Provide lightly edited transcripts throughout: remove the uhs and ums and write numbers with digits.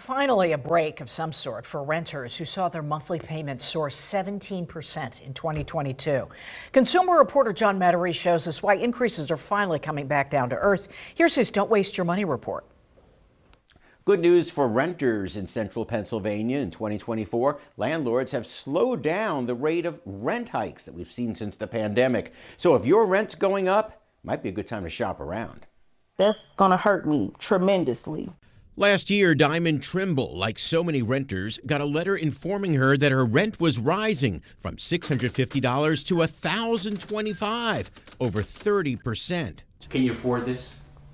Finally, a break of some sort for renters who saw their monthly payments soar 17% in 2022. Consumer reporter John Metairie shows us why increases are finally coming back down to earth. Here's his Don't Waste Your Money report. Good news for renters in central Pennsylvania in 2024. Landlords have slowed down the rate of rent hikes that we've seen since the pandemic. So if your rent's going up, might be a good time to shop around. That's going to hurt me tremendously. Last year, Diamond Trimble, like so many renters, got a letter informing her that her rent was rising from $650 to $1,025, over 30%. Can you afford this?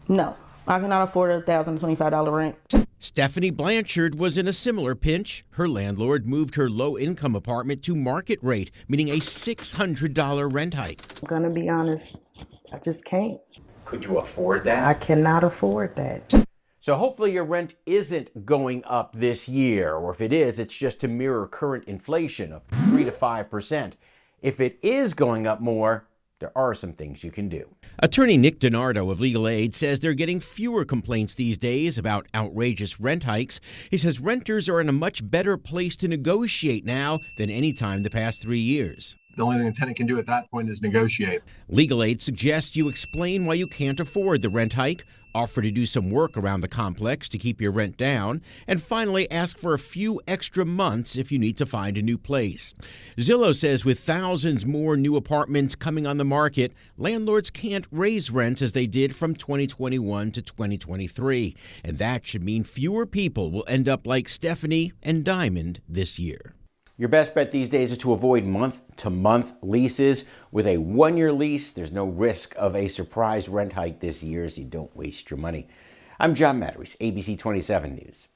No, I cannot afford a $1,025 rent. Stephanie Blanchard was in a similar pinch. Her landlord moved her low-income apartment to market rate, meaning a $600 rent hike. I'm going to be honest, I just can't. Could you afford that? I cannot afford that. So hopefully your rent isn't going up this year, or if it is, it's just to mirror current inflation of 3 to 5%. If it is going up more, there are some things you can do. Attorney Nick DiNardo of Legal Aid says they're getting fewer complaints these days about outrageous rent hikes. He says renters are in a much better place to negotiate now than any time the past 3 years. The only thing the tenant can do at that point is negotiate. Legal Aid suggests you explain why you can't afford the rent hike, offer to do some work around the complex to keep your rent down, and finally ask for a few extra months if you need to find a new place. Zillow says with thousands more new apartments coming on the market, landlords can't raise rents as they did from 2021 to 2023. And that should mean fewer people will end up like Stephanie and Diamond this year. Your best bet these days is to avoid month-to-month leases. With a one-year lease, there's no risk of a surprise rent hike this year, so you don't waste your money. I'm John Metairie, ABC 27 News.